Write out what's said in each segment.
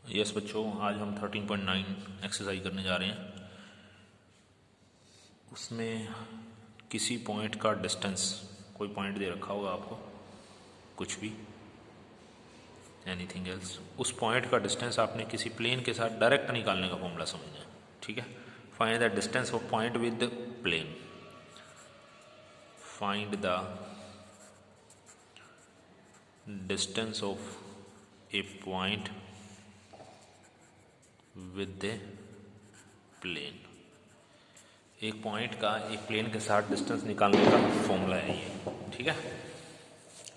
Yes बच्चों, आज हम 13.9 एक्सरसाइज करने जा रहे हैं। उसमें किसी पॉइंट का डिस्टेंस, कोई पॉइंट दे रखा होगा आपको, कुछ भी, एनीथिंग एल्स, उस पॉइंट का डिस्टेंस आपने किसी प्लेन के साथ डायरेक्ट निकालने का फॉर्मूला समझना है। ठीक है, find the distance of point with plane. Find the distance of a point with the plane. एक पॉइंट का एक प्लेन के साथ डिस्टेंस निकालने का फॉर्मूला है ये। ठीक है,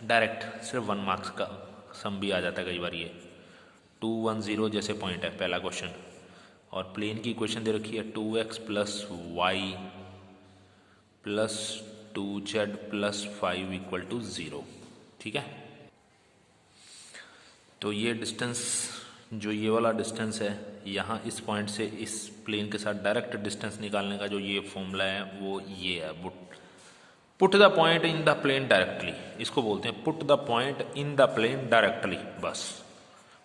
डायरेक्ट सिर्फ 1 मार्क्स का सम भी आ जाता है कई बार। ये 2 1 0 जैसे पॉइंट है पहला क्वेश्चन, और प्लेन की इक्वेशन दे रखी है 2x plus Y plus 2z plus 5 equal to 0। ठीक है, तो ये डिस्टेंस, जो ये वाला डिस्टेंस है, यहाँ इस पॉइंट से इस प्लेन के साथ डायरेक्ट डिस्टेंस निकालने का जो ये फॉर्मूला है वो ये है, put the point in the plane directly. इसको बोलते हैं put the point in the plane directly. बस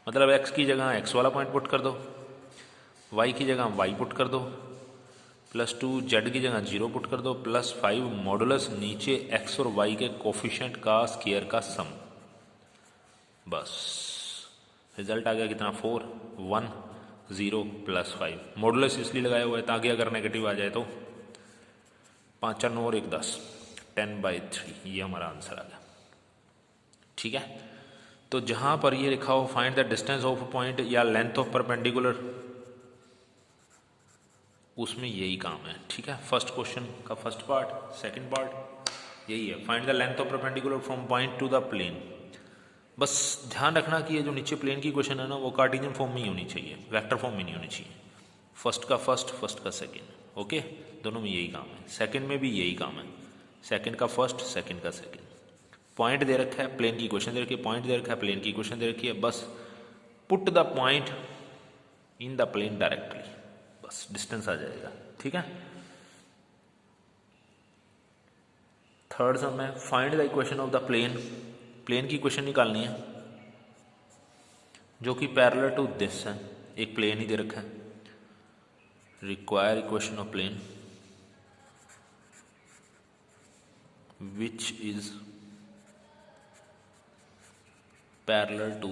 मतलब x की जगह x वाला पॉइंट पुट कर दो, y की जगह y पुट कर दो, प्लस 2 z की जगह 0 पुट कर दो, प्लस 5 मॉडुलस नीचे x और y के कोफिशिएंट का स्क्वायर का सम। बस रिजल्ट आ गया कितना, 4 1 0 प्लस 5। मॉडुलस इसलिए लगाया हुआ है ताकि अगर नेगेटिव आ जाए तो 5 4 9 और 1 10, 10/3, ये हमारा आंसर आ गया। ठीक है, तो जहां पर ये लिखा हो find the distance of point या लेंथ ऑफ परपेंडिकुलर, उसमें यही काम है। ठीक है, फर्स्ट क्वेश्चन का फर्स्ट पार्ट, सेकंड पार्ट यही है, find the length of perpendicular from point to the plane. बस ध्यान रखना कि ये जो नीचे प्लेन की क्वेश्चन है ना, वो कार्टेशियन फॉर्म में ही होनी चाहिए, वेक्टर फॉर्म में नहीं होनी चाहिए। फर्स्ट का फर्स्ट, फर्स्ट का सेकंड, ओके, दोनों में यही काम है। सेकंड में भी यही काम है, सेकंड का फर्स्ट, सेकंड का सेकंड। पॉइंट दे रखा है, प्लेन की क्वेश्चन दे रखी है, पॉइंट दे रखा है, प्लेन की क्वेश्चन दे रखी है, बस put the point in the plane directly, बस डिस्टेंस आ जाएगा। ठीक है, थर्ड सम है find the equation of the plane. Plane की इक्वेशन निकालनी है जो कि पैरेलल टू दिस है, एक प्लेन ही दे रखा है। Require equation of plane which is parallel to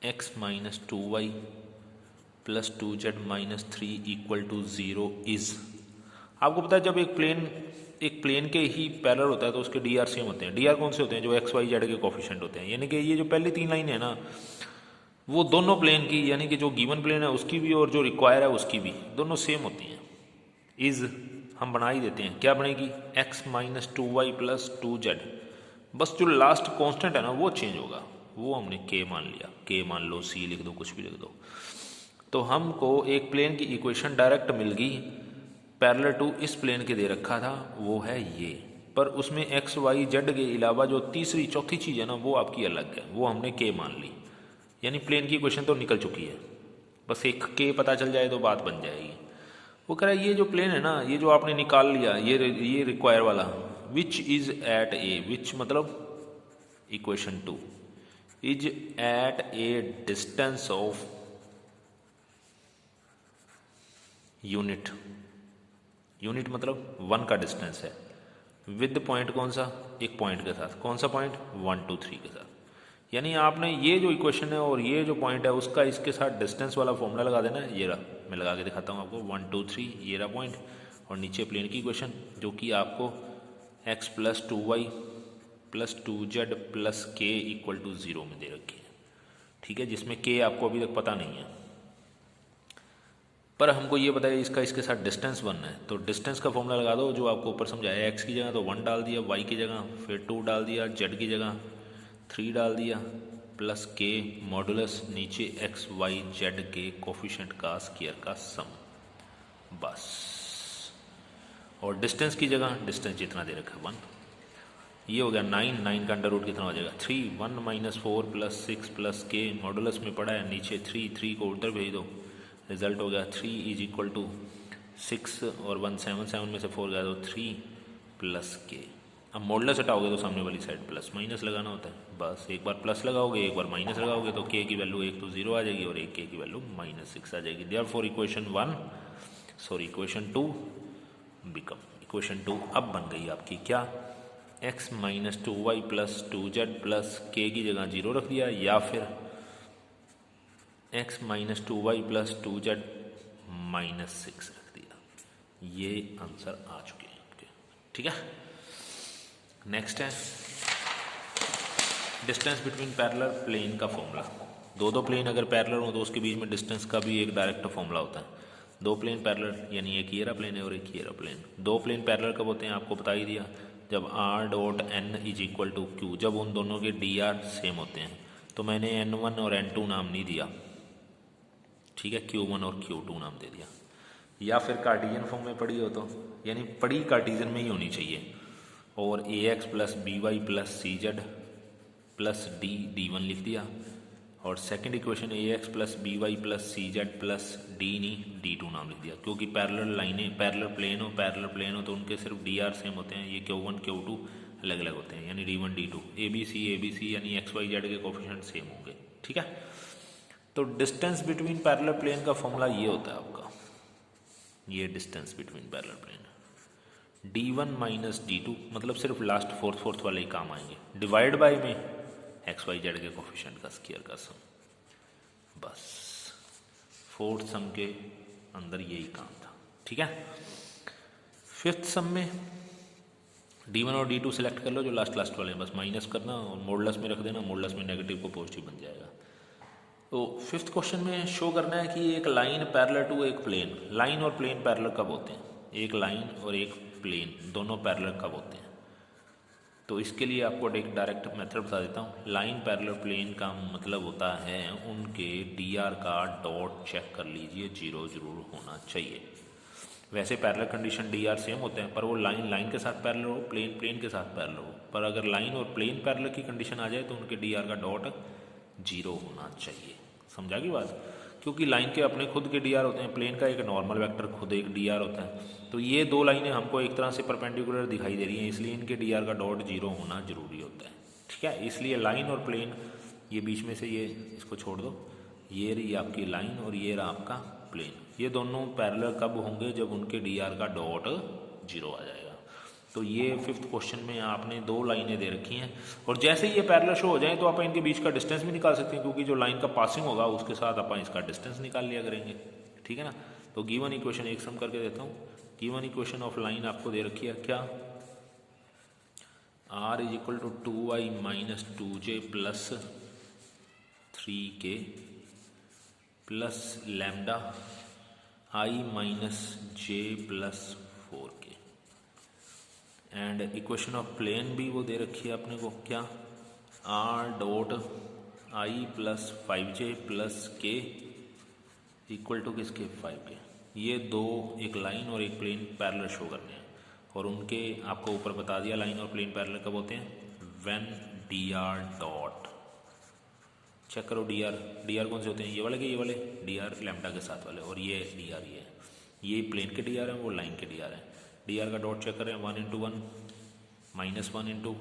x minus 2y plus 2z minus 3 equal to 0 is. आपको पता है जब एक प्लेन के ही पैरेलल होता है तो उसके डी आर सेम होते हैं। डी आर कौन से होते हैं, जो एक्स वाई जेड के कोफिशिएंट होते हैं। यानी कि ये जो पहली 3 लाइन है ना, वो दोनों प्लेन की, यानी कि जो गिवन प्लेन है उसकी भी और जो रिक्वायर है उसकी भी, दोनों सेम होती हैं। इज हम बना ही देते हैं, क्या बनेगी, x minus 2y plus 2z। बस जो लास्ट कांस्टेंट है ना वो चेंज होगा, वो हमने k मान लिया, k मान लो, c लिख दो, कुछ भी लिख दो। तो हमको एक प्लेन की इक्वेशन डायरेक्ट मिल गई, पैरेलल टू इस प्लेन के दे रखा था, वो है ये। पर उसमें एक्स वाई जेड के अलावा जो तीसरी चौथी चीज़ है ना, वो आपकी अलग है, वो हमने के मान ली। यानी प्लेन की इक्वेशन तो निकल चुकी है, बस एक के पता चल जाए तो बात बन जाएगी। वो कह रहा है ये जो प्लेन है ना, ये जो आपने निकाल लिया, ये रिक्वायर वाला, which is at a, which मतलब equation 2 is at a distance of unit, unit मतलब 1 का डिस्टेंस है, विद पॉइंट कौन सा, एक पॉइंट के साथ, कौन सा पॉइंट, 1 2 3 के साथ। यानी आपने ये जो इक्वेशन है और ये जो पॉइंट है उसका इसके साथ डिस्टेंस वाला फॉर्मूला लगा देना है। ये रहा, मैं लगा के दिखाता हूँ आपको, 1 2 3, ये रहा पॉइंट, और नीचे प्लेन की इक्वेशन जो कि आपको x plus 2y plus 2z plus k equal to 0 में दे रखी है। ठीक है, जिसमें k आपको अभी तक पता नहीं है, पर हमको ये पता है इसका इसके साथ डिस्टेंस बनना है। तो डिस्टेंस का फॉर्मूला लगा दो जो आपको ऊपर समझाया, x की जगह तो 1 डाल दिया, y की जगह फिर 2 डाल दिया, z की जगह 3 डाल दिया, प्लस k मॉडुलस नीचे x y z के कोफिशिएंट का स्क्वायर का सम, बस। और डिस्टेंस की जगह डिस्टेंस जितना दे रखा है 1, ये हो गया 9, 9 का अंडर रूट कितना हो जाएगा 3, 1 minus 4 plus 6 plus k modulus में पड़ा है नीचे 3, 3 को उधर भेज दो, रिजल्ट हो गया 3 इज इक्वल टू 6 और 1 7, 7 में से 4 गया तो 3 प्लस k। अब मॉडुलस हटाओगे तो सामने वाली साइड प्लस माइनस लगाना होता है, बस एक बार प्लस लगाओगे एक बार माइनस लगाओगे तो के की वैल्यू एक तो 0 आ जाएगी और एक के की वैल्यू -6 आ जाएगी। देयरफॉर इक्वेशन 2 बिकम इक्वेशन 2 अब बन गई आपकी क्या, x - 2y + 2z प्लस के की जगह 0 रख दिया, या फिर x - 2y + 2z -6 रख दिया। ये आंसर आ चुके हैं आपके, ठीक है। नेक्स्ट है डिस्टेंस बिटवीन पैरेलल प्लेन का फॉर्मूला। दो प्लेन अगर पैरेलल हो तो उसके बीच में डिस्टेंस का भी एक डायरेक्ट फॉर्मूला होता है। दो प्लेन पैरेलल यानी एक ये रहा प्लेन है और एक ये रहा प्लेन। दो प्लेन पैरेलल कब होते हैं आपको बता ही दिया, जब r.n = q, जब उन दोनों के dr सेम होते हैं। तो मैंने n1 और n2 नाम नहीं दिया, ठीक है, q1 और q2 नाम दे दिया। या फिर कार्टेशियन फॉर्म में पढ़ी हो तो, यानी पढ़ी कार्टेशियन में ही होनी चाहिए, और ax + by + cz + d1 लिख दिया। और second equation ax + by + cz + d नहीं d2 नाम लिख दिया, क्योंकि पैरेलल लाइनें पैरेलल प्लेन हो तो उनके सिर्फ dr सेम होते हैं। ये q1 q2 अलग अलग होते हैं, यानी d1 d2 abc यानी x y z के कोफिशिएंट सेम होंगे, ठीक है। तो डिस्टेंस बिटवीन पैरेलल प्लेन का फॉर्मूला ये होता है आपका, ये distance between parallel plane d1 - d2, मतलब सिर्फ लास्ट फोर्थ वाले ही काम आएंगे। डिवाइड बाय में एक्स वाई जेड के कोफिशिएंट का स्क्वायर का सम, बस फोर्थ सम के अंदर यही काम था, ठीक है। फिफ्थ सम में d1 और d2 सिलेक्ट कर लो, जो लास्ट वाले हैं, बस माइनस करना और मोडलस में रख देना, मोडलस में नेगेटिव को पॉजिटिव बन जाएगा। तो फिफ्थ क्वेश्चन में शो करना है कि एक लाइन पैरेलल टू एक प्लेन, लाइन और प्लेन पैरेलल कब होते हैं, एक लाइन और एक प्लेन दोनों पैरेलल कब होते हैं। तो इसके लिए आपको एक डायरेक्ट मेथड बता देता हूँ। लाइन पैरेलल प्लेन का मतलब होता है उनके dr का डॉट चेक कर लीजिए 0 जरूर होना चाहिए। वैसे पैरेलल कंडीशन dr सेम होते हैं, पर वो लाइन के साथ पैरेलल हो, प्लेन के साथ पैरेलल हो। पर अगर लाइन और प्लेन पैरेलल की कंडीशन आ जाए तो उनके dr का डॉट 0 होना चाहिए। समझा की बात, क्योंकि लाइन के अपने खुद के dr होते हैं, प्लेन का एक नॉर्मल वेक्टर खुद एक dr होता है। तो ये दो लाइनें हमको एक तरह से परपेंडिकुलर दिखाई दे रही हैं, इसलिए इनके dr का डॉट 0 होना जरूरी होता है, ठीक है। इसलिए लाइन और प्लेन, ये बीच में से ये इसको छोड़ दो, ये रही आपकी लाइन और ये रहा आपका प्लेन, ये दोनों पैरेलल कब होंगे, जब उनके dr का डॉट 0 आ जाएगा। तो ये फिफ्थ क्वेश्चन में आपने दो लाइनें दे रखी हैं, और जैसे ही ये पैरेलल शो हो जाए तो आप इनके बीच का डिस्टेंस भी निकाल सकते हैं, क्योंकि जो लाइन का पासिंग होगा उसके साथ आप इसका डिस्टेंस निकाल लिया करेंगे, ठीक है ना। तो गिवन इक्वेशन एक सम करके देता हूँ। गिवन इक्वेशन ऑफ लाइन आपको दे रखी है क्या, r = 2i - 2j + 3k + λ i - j + 4k। And equation of plane भी वो दे रखी है अपने को क्या, r.i + 5j + k = किसके 5k। ये दो, एक लाइन और एक प्लेन पैरेलल शो करने हैं, और उनके आपको ऊपर बता दिया लाइन और प्लेन पैरेलल कब होते हैं, व्हेन dr डॉट, चेक करो dr कौन से होते हैं, ये वाले के, ये वाले dr लैम्डा के साथ वाले, और ये dr ये प्लेन के dr हैं, वो लाइन के dr हैं। dr का डॉट चेक करें, 1 × 1 -1 ×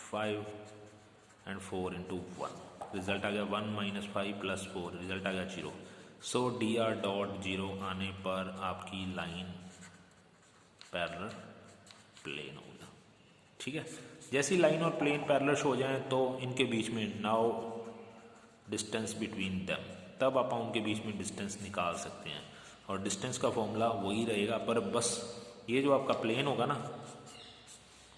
5 एंड 4 × 1, रिजल्ट आ गया 1 - 5 + 4, रिजल्ट आ गया 0। सो dr डॉट 0 आने पर आपकी लाइन पैरेलल प्लेन होगा, ठीक है। जैसी लाइन और प्लेन पैरेलल हो जाएं तो इनके बीच में नाउ डिस्टेंस बिटवीन देम, तब आप उनके बीच में डिस्टेंस निकाल सकते हैं, और डिस्टेंस का फॉर्मूला वही रहेगा, पर बस ये जो आपका प्लेन होगा ना,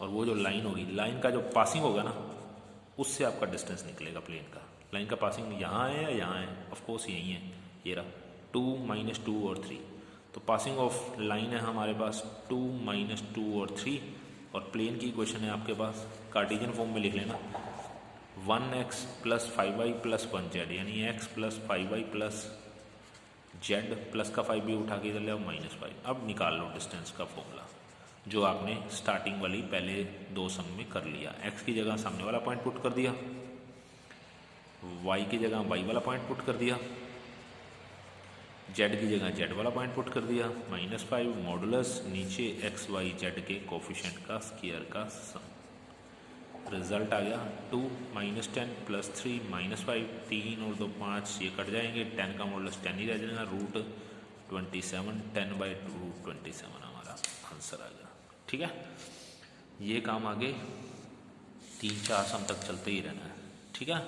और वो जो लाइन होगी, लाइन का जो पासिंग होगा ना, उससे आपका डिस्टेंस निकलेगा प्लेन का। लाइन का पासिंग यहाँ है या यहाँ है, ऑफकोर्स यही है, ये रहा 2 - 2 और 3। तो पासिंग ऑफ लाइन है हमारे पास 2 - 2 और 3, और प्लेन की इक्वेशन है आपके पास, कार्टेशियन फॉर्म में लिख लेना, 1x + 5y + 1z, यानी x + 5y + z प्लस का 5 भी उठा के इधर ले आओ -5। अब निकाल लो डिस्टेंस का फॉर्मूला, जो आपने स्टार्टिंग वाली पहले दो सम में कर लिया। x की जगह सामने वाला पॉइंट पुट कर दिया, y की जगह y वाला पॉइंट पुट कर दिया, z की जगह z वाला पॉइंट पुट कर दिया, -5 मॉडुलस नीचे x y z के कोफिशिएंट का स्क्वायर का सम। रिजल्ट आ गया 2 -10 + 3 -5, 3 और 2 5, ये कट जाएंगे, 10 का मॉडुलस 10 ही रह जाएगा, √27, 10/√27 हमारा आंसर आ गया। ठीक है, ये काम आगे 3-4 सम तक चलते ही रहना है। ठीक है,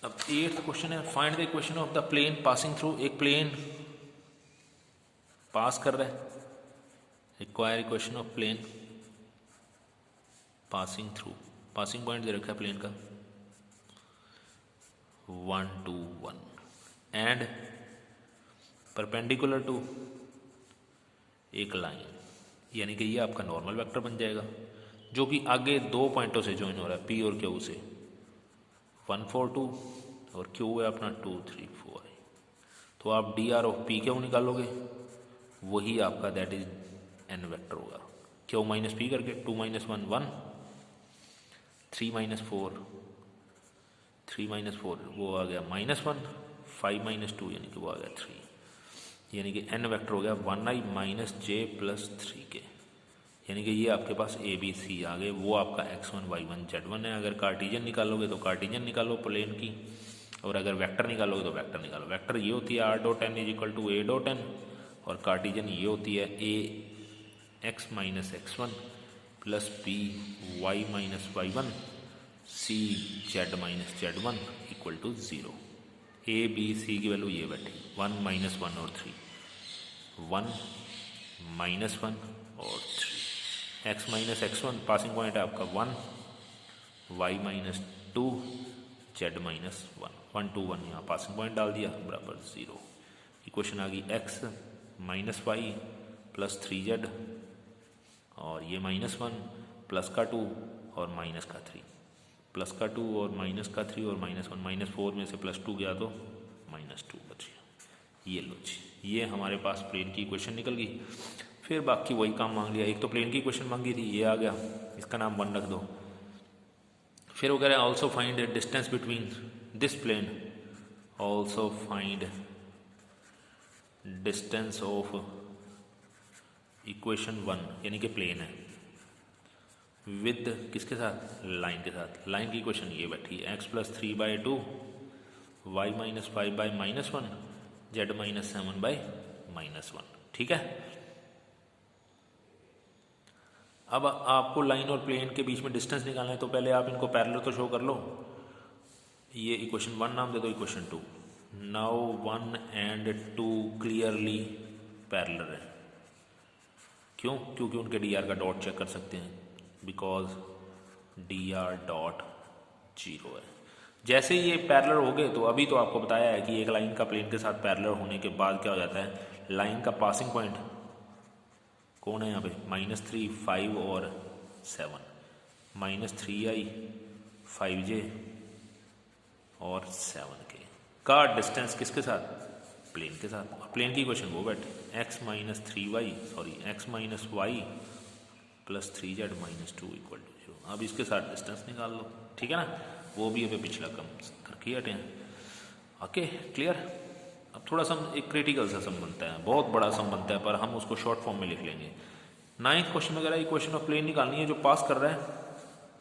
अब 8th क्वेश्चन है, find the equation of the plane passing through. एक प्लेन पास कर रहा है, require equation of plane passing through. Passing point दे रखा है प्लेन का 1 2 1 एंड परपेंडिकुलर टू एक लाइन, यानी कि ये आपका नॉर्मल वेक्टर बन जाएगा जो कि आगे 2 पॉइंटों से ज्वाइन हो रहा है, पी और क्यू से, 1 4 2 और क्यू है अपना 2 3 4। तो आप D R of P Q निकालोगे, वही आपका दैट इज एन वेक्टर होगा। क्यू माइनस पी करके 2 - 1 1, 3 - 4 3 - 4 वो आ गया -1, 5 - 2 यानी कि वो आ गया 3, यानी कि n वेक्टर हो गया 1i - j + 3k, यानी कि ये आपके पास ए बी सी आ गए, वो आपका x1 y1 z1 है। अगर कार्टिजन निकालोगे तो कार्टिजन निकालो प्लेन की, और अगर वेक्टर निकालोगे तो वेक्टर निकालो। वेक्टर ये होती है r.n = a.n, और कार्टिजन ये होती है a x - x1 + b y - y1 c z - z1 = 0। a b c की वैल्यू ये बैठी 1 - 1 और 3, 1 - 1 और 3। x - x1 पासिंग पॉइंट है आपका 1, y - 2 z - 1, 1 2 1 यहाँ पासिंग पॉइंट डाल दिया बराबर 0। इक्वेशन आ गई x - y + 3z, और ये -1 प्लस का 2 और माइनस का 3, प्लस का 2 और माइनस का 3 और -1 -4 में से +2 गया तो -2 बच गया। ये लो जी, ये हमारे पास प्लेन की इक्वेशन निकल गई। फिर बाकी वही काम मांग लिया, एक तो प्लेन की इक्वेशन मांगी थी, ये आ गया, इसका नाम 1 रख दो। फिर वो कह रहे हैं also find distance between this plane, also find distance of equation 1, यानी कि प्लेन है विद किसके साथ, लाइन के साथ। लाइन की इक्वेशन ये बैठी है x + 3/2 y - 5/-1 z - 7/-1। ठीक है, अब आपको लाइन और प्लेन के बीच में डिस्टेंस निकालना है, तो पहले आप इनको पैरेलल तो शो कर लो। ये इक्वेशन 1 नाम दे दो equation 2। Now 1 and 2 clearly parallel है। क्यों? क्योंकि उनके डी आर का डॉट चेक कर सकते हैं, बिकॉज dr.0 है। जैसे ये पैरेलल हो गए, तो अभी तो आपको बताया है कि एक लाइन का प्लेन के साथ पैरेलल होने के बाद क्या हो जाता है, लाइन का पासिंग पॉइंट कौन है यहाँ पे, -3 5 और 7, -3i 5j और 7k का डिस्टेंस किसके साथ, प्लेन के साथ। प्लेन की इक्वेशन वो बैठे x - 3y x - y + 3z - 2 = 0। अब इसके साथ डिस्टेंस निकाल लो, ठीक है ना, वो भी अभी पिछला कम करके हटे हैं। Okay clear. अब थोड़ा सा एक क्रिटिकल सा सम बनता है, बहुत बड़ा सम बनता है, पर हम उसको शॉर्ट फॉर्म में लिख लेंगे। 9th क्वेश्चन वगैरह इक्वेशन ऑफ प्लेन निकालनी है जो पास कर रहा है,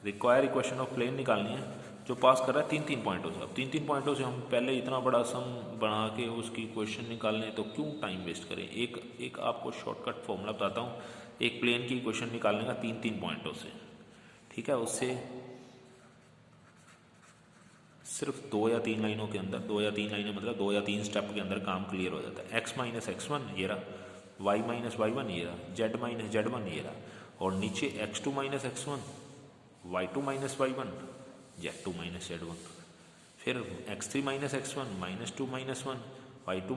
रिक्वायर इक्वेशन ऑफ प्लेन निकालनी है जो पास कर रहा है 3-3 पॉइंटों से। अब 3-3 पॉइंटों से हम पहले इतना बड़ा सम बना के उसकी क्वेश्चन निकालने, तो क्यों टाइम वेस्ट करें। एक आपको शॉर्टकट फॉर्मूला बताता हूँ, एक प्लेन की इक्वेशन निकालने का 3-3 पॉइंटों से, ठीक है। उससे सिर्फ 2 या 3 लाइनों के अंदर, 2 या 3 लाइनें मतलब 2 या 3 स्टेप के अंदर काम क्लियर हो जाता है। x - x1 ये रहा, y - y1 ये रहा, z - z1 ये रहा, और नीचे x2 - x1 y2 - y1 z2 - z1, फिर x3 - x1 -2 - 1 y2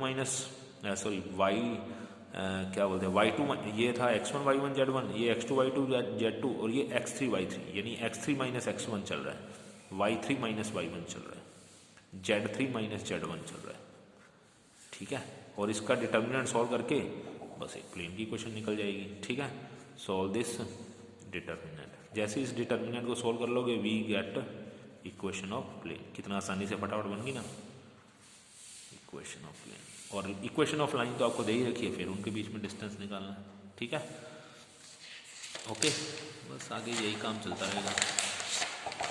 y क्या बोलते हैं y2 ये था x1 y1 z1, ये x2 y2 z2, और ये x3 y3, यानी x3 - x1 चल रहा है, y3 - y1 चल रहा है, z3 - z1 चल रहा है, ठीक है। और इसका डिटर्मिनेंट सॉल्व करके बस एक प्लेन की क्वेश्चन निकल जाएगी, ठीक है। सॉल्व दिस डिटर्मिनेंट, जैसे इस डिटर्मिनेंट को सॉल्व कर लोगे we get equation of plane. कितना आसानी से फटाफट बन गई ना इक्वेशन ऑफ प्लेन। और इक्वेशन ऑफ लाइन तो आपको दे ही रखी है, फिर उनके बीच में डिस्टेंस निकालना है, ठीक है। ओके, बस आगे यही काम चलता रहेगा।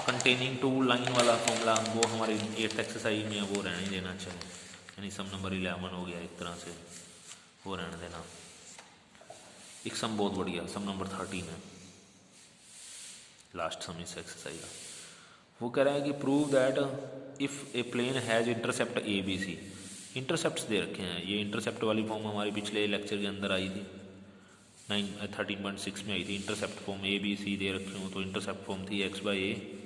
कंटेनिंग टू लाइन वाला फॉर्मूला वो हमारे 8th एक्सरसाइज में वो रहने देना चाहिए, यानी सम नंबर 11 हो गया एक तरह से, वो रहने देना। एक सम बहुत बढ़िया, सम नंबर 13 है, लास्ट सम इस एक्सरसाइज का। वो कह रहा है कि prove that if a plane has intercept A B C. Intercepts दे रखे हैं, ये इंटरसेप्ट वाली फॉर्म हमारी पिछले लेक्चर के अंदर आई थी, 13.6 में आई थी। Intercept form A B C दे रखी हूँ, तो इंटरसेप्ट फॉर्म थी x by A,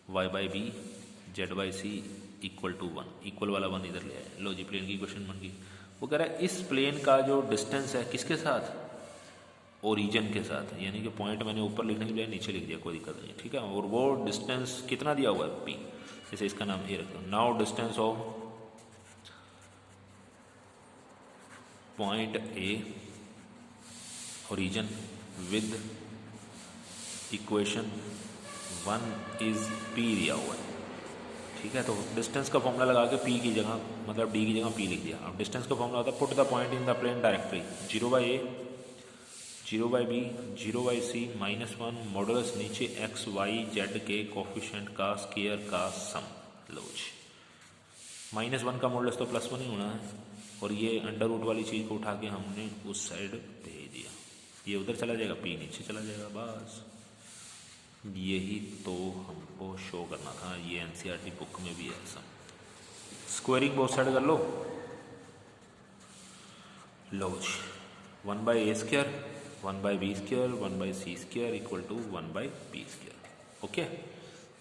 Y by B, Z by C equal to 1, equal वाला 1 इधर ले आए। लो जी, प्लेन की क्वेश्चन बन गई। वो कह रहा है इस प्लेन का जो डिस्टेंस है किसके साथ, ओरिजिन के साथ, यानी कि पॉइंट मैंने ऊपर लिखने के बजाय नीचे लिख दिया, कोई दिक्कत नहीं, ठीक है। और वो डिस्टेंस कितना दिया हुआ है, p, जैसे इसका नाम ए रखता हूँ। Now distance of point A origin with equation 1 is p दिया हुआ है, ठीक है। तो डिस्टेंस का फॉर्मूला लगा के p की जगह, मतलब d की जगह p लिख दिया। अब डिस्टेंस का फॉर्मूला होता है put the point in the plane directly 0 by A, 0 by B, 0 by C, -1 modulus नीचे एक्स वाई जेड के कोफिशिएंट का स्क्वायर का सम। लो जी, -1 का मॉडुलस तो +1 ही होना है, और ये अंडर रूट वाली चीज़ को उठा के हमने उस साइड भेज दिया, ये उधर चला जाएगा, p नीचे चला जाएगा, बस यही तो हमको शो करना था। ये एनसीईआरटी बुक में भी है सम। स्क्वायरिंग बोथ साइड कर लो। लो जी, 1 by A square, 1 by B square, 1 by C square equal to 1 by B square. Okay,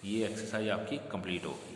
ये एक्सरसाइज आपकी कंप्लीट हो गई।